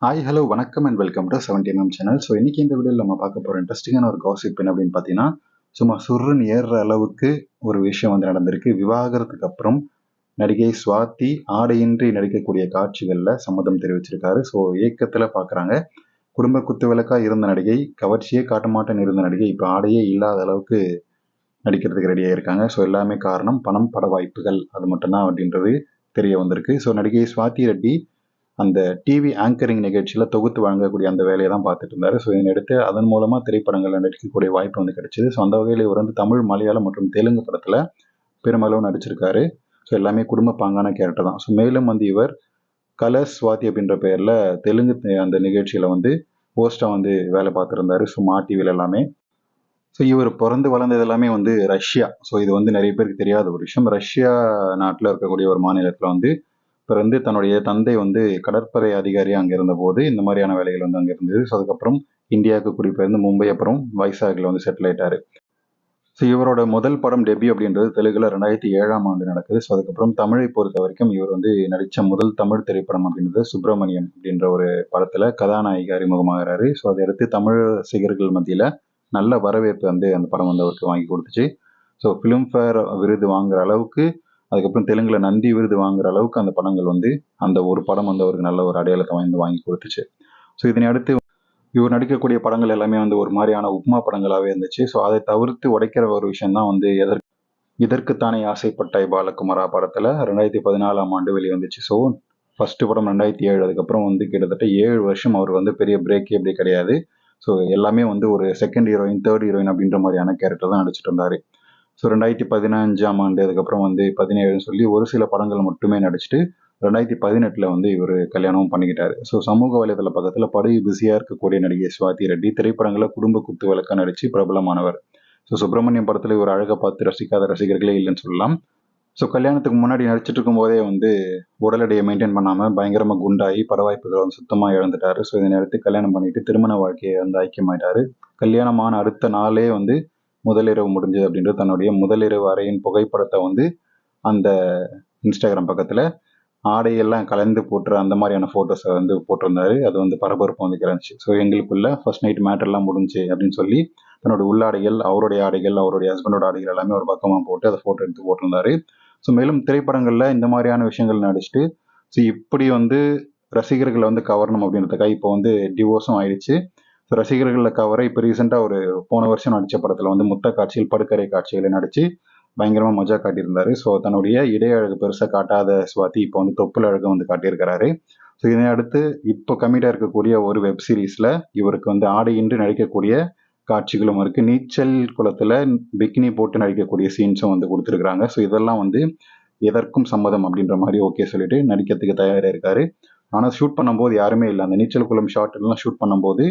Hi hello வணக்கம் and welcome to 70mm channel. So இன்னைக்கு இந்த வீடியோவில் நம்ம பார்க்க போகிற இன்ட்ரெஸ்டிங்கான ஒரு காசிப் என்ன அப்படின்னு பார்த்தீங்கன்னா, சும்மா சுருன்னு ஏறுற அளவுக்கு ஒரு விஷயம் வந்து நடந்திருக்கு. விவாகரத்துக்கு அப்புறம் நடிகை சுவாதி ஆடையின்றி நடிக்கக்கூடிய காட்சிகளில் சம்மதம் தெரிவிச்சிருக்காரு. ஸோ ஏக்கத்தில் பார்க்குறாங்க. குடும்ப குத்துவிளக்காக இருந்த நடிகை, கவர்ச்சியே காட்ட மாட்டேன்னு இருந்த நடிகை, இப்போ ஆடையே இல்லாத அளவுக்கு நடிக்கிறதுக்கு ரெடியாக இருக்காங்க. ஸோ எல்லாமே காரணம் பணம், பட வாய்ப்புகள், அது மட்டும்தான் அப்படின்றது தெரிய வந்திருக்கு. ஸோ நடிகை சுவாதி ரெட்டி அந்த டிவி ஆங்கரிங் நிகழ்ச்சியில் தொகுத்து வழங்கக்கூடிய அந்த வேலையை தான் பார்த்துட்டு இருந்தாரு. ஸோ இதனையடுத்து அதன் மூலமாக திரைப்படங்களில் நடிக்கக்கூடிய வாய்ப்பு வந்து கிடைச்சிது. ஸோ அந்த வகையில் இவர் வந்து தமிழ், மலையாளம் மற்றும் தெலுங்கு படத்தில் பெருமளவு நடிச்சிருக்காரு. ஸோ எல்லாமே குடும்ப பாங்கான கேரக்டர் தான். ஸோ மேலும் வந்து இவர் கலர்ஸ் ஸ்வாதி அப்படின்ற பெயரில் தெலுங்கு அந்த நிகழ்ச்சியில் வந்து ஹோஸ்டாக வந்து வேலை பார்த்துருந்தாரு. ஸோ மா டிவியில் எல்லாமே. ஸோ இவர் பிறந்து வளர்ந்தது எல்லாமே வந்து ரஷ்யா. ஸோ இது வந்து நிறைய பேருக்கு தெரியாத ஒரு விஷயம். ரஷ்யா நாட்டில் இருக்கக்கூடிய ஒரு மாநிலத்தில் வந்து பிறந்து தன்னுடைய தந்தை வந்து கடற்படை அதிகாரி அங்கே இருந்தபோது இந்த மாதிரியான வேலைகள் வந்து அங்கே இருந்தது. ஸோ அதுக்கப்புறம் இந்தியாவுக்கு குடிபெயர்ந்து மும்பை அப்புறம் வைசாகில் வந்து செட்டில் ஆயிட்டாரு. ஸோ இவரோட முதல் படம் டெபியூ அப்படின்றது தெலுங்குல 2007ஆம் ஆண்டு நடக்குது. ஸோ அதுக்கப்புறம் தமிழை பொறுத்த வரைக்கும் இவர் வந்து நடித்த முதல் தமிழ் திரைப்படம் அப்படின்றது சுப்பிரமணியம் அப்படின்ற ஒரு படத்தில் கதாநாயகி அறிமுகமாகிறாரு. ஸோ அதை அடுத்து தமிழ் ரசிகர்கள் மத்தியில் நல்ல வரவேற்பு வந்து அந்த படம் வந்து அவருக்கு வாங்கி கொடுத்துச்சு. ஸோ ஃபிலிம்ஃபேர் விருது வாங்குற அளவுக்கு, அதுக்கப்புறம் தெலுங்குல நந்தி விருது வாங்குற அளவுக்கு அந்த படங்கள் வந்து அந்த ஒரு படம் வந்து அவருக்கு நல்ல ஒரு அடையாளத்தை வாங்கி கொடுத்துச்சு. ஸோ இதனை அடுத்து இவர் நடிக்கக்கூடிய படங்கள் எல்லாமே வந்து ஒரு மாதிரியான உப்மா படங்களாகவே இருந்துச்சு. ஸோ அதை தவிர்த்து உடைக்கிற ஒரு விஷயம் தான் வந்து இதற்குத்தானே ஆசைப்பட்டாய் பாலகுமாரா படத்தில் 2014ஆம் ஆண்டு வெளிவந்துச்சு. ஸோ ஃபர்ஸ்ட் படம் 2007, அதுக்கப்புறம் வந்து கிட்டத்தட்ட 7 வருஷம் அவர் வந்து பெரிய பிரேக்கே அப்படி கிடையாது. ஸோ எல்லாமே வந்து ஒரு செகண்ட் ஹீரோயின், தேர்ட் ஹீரோயின் அப்படின்ற மாதிரியான கேரக்டர் தான் நடிச்சிட்டு இருந்தாரு. ஸோ 2015ஆம் ஆண்டு, அதுக்கப்புறம் வந்து 17ன்னு சொல்லி ஒரு சில படங்கள் மட்டுமே நடிச்சுட்டு 2018 வந்து இவர் கல்யாணமும் பண்ணிக்கிட்டாரு. ஸோ சமூக வலைதள பக்கத்தில் படு பிஸியாக இருக்கக்கூடிய நடிகை சுவாதி ரெட்டி திரைப்படங்களில் குடும்ப குத்து விளக்க நடித்து பிரபலமானவர். ஸோ சுப்பிரமணியம் படத்தில் இவர் அழகை பார்த்து ரசிக்காத ரசிகர்களே இல்லைன்னு சொல்லலாம். ஸோ கல்யாணத்துக்கு முன்னாடி நடிச்சிட்டு இருக்கும்போதே வந்து உடல் எடையை மெயின்டைன் பண்ணாமல் பயங்கரமாக குண்டாகி பட வாய்ப்புகளை வந்து சுத்தமாக இழந்துட்டாரு. ஸோ இதை நேரத்து கல்யாணம் பண்ணிட்டு திருமண வாழ்க்கையை வந்து ஐக்கியமாயிட்டாரு. கல்யாணமான அடுத்த நாளே வந்து முதலிரவு முடிஞ்சது அப்படின்றது தன்னுடைய முதலிரவு அறையின் புகைப்படத்தை வந்து அந்த இன்ஸ்டாகிராம் பக்கத்தில் ஆடையெல்லாம் கலந்து போட்டுற அந்த மாதிரியான ஃபோட்டோஸை வந்து போட்டிருந்தாரு. அது வந்து பரபரப்பு வந்து கிளம்பிச்சு. ஸோ எங்களுக்குள்ள ஃபர்ஸ்ட் நைட் மேட்டர்லாம் முடிஞ்சு அப்படின்னு சொல்லி தன்னோட உள்ளாடைகள், அவருடைய ஆடைகள், அவருடைய ஹஸ்பண்டோட ஆடைகள் எல்லாமே ஒரு பக்கமாக போட்டு அதை ஃபோட்டோ எடுத்து போட்டிருந்தாரு. ஸோ மேலும் திரைப்படங்களில் இந்த மாதிரியான விஷயங்கள் நடிச்சுட்டு ஸோ இப்படி வந்து ரசிகர்களை வந்து கவரணும் அப்படின்றதுக்காக இப்போ வந்து டிவோர்ஸும் ஆயிடுச்சு. ஸோ ரசிகர்களில் கவர இப்போ ரீசெண்டாக ஒரு போன வருஷம் நடித்த படத்தில் வந்து முத்த காட்சிகள், படுக்கரை காட்சிகளை நடித்து பயங்கரமாக மஜா காட்டியிருந்தாரு. ஸோ தன்னுடைய இடைய அழகு பெருசாக காட்டாத சுவாதி இப்போ வந்து தொப்புள் அழகு வந்து காட்டியிருக்கிறாரு. ஸோ இதனை அடுத்து இப்போ கமிட்டாக இருக்கக்கூடிய ஒரு வெப் சீரிஸில் இவருக்கு வந்து ஆடையின்றி நடிக்கக்கூடிய காட்சிகளும் இருக்குது. நீச்சல் குளத்தில் பிக்கினி போட்டு நடிக்கக்கூடிய சீன்ஸும் வந்து கொடுத்துருக்குறாங்க. ஸோ இதெல்லாம் வந்து எதற்கும் சம்மதம் அப்படின்ற மாதிரி ஓகே சொல்லிட்டு நடிக்கிறதுக்கு தயாராக இருக்காரு. ஆனால் ஷூட் பண்ணும்போது யாருமே இல்லை. அந்த நீச்சல் குளம் ஷாட் எல்லாம் ஷூட் பண்ணும்போது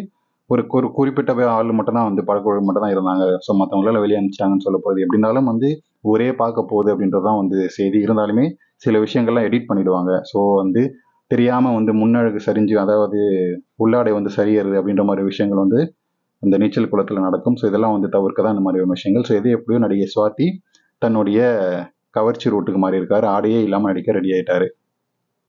ஒரு ஒரு குறிப்பிட்ட ஆள் மட்டும் தான் வந்து படக்குழு மட்டும் தான் இருந்தாங்க. ஸோ மற்றவங்களால வெளியே அனுப்பிச்சிட்டாங்கன்னு சொல்ல போகுது. எப்படி இருந்தாலும் வந்து ஒரே பார்க்க போகுது அப்படின்றது தான் வந்து செய்தி. இருந்தாலுமே சில விஷயங்கள்லாம் எடிட் பண்ணிடுவாங்க. ஸோ வந்து தெரியாமல் வந்து முன்னழகு சரிஞ்சு, அதாவது உள்ளாடை வந்து சரியறது அப்படின்ற மாதிரி விஷயங்கள் வந்து அந்த நீச்சல் குளத்தில் நடக்கும். ஸோ இதெல்லாம் வந்து தவிர்க்க தான் இந்த மாதிரி ஒரு விஷயங்கள். ஸோ எது எப்படியோ நடிகை சுவாதி தன்னுடைய கவர்ச்சி ரூட்டுக்கு மாறி இருக்காரு. ஆடையே இல்லாமல் நடிக்க ரெடி ஆயிட்டாரு.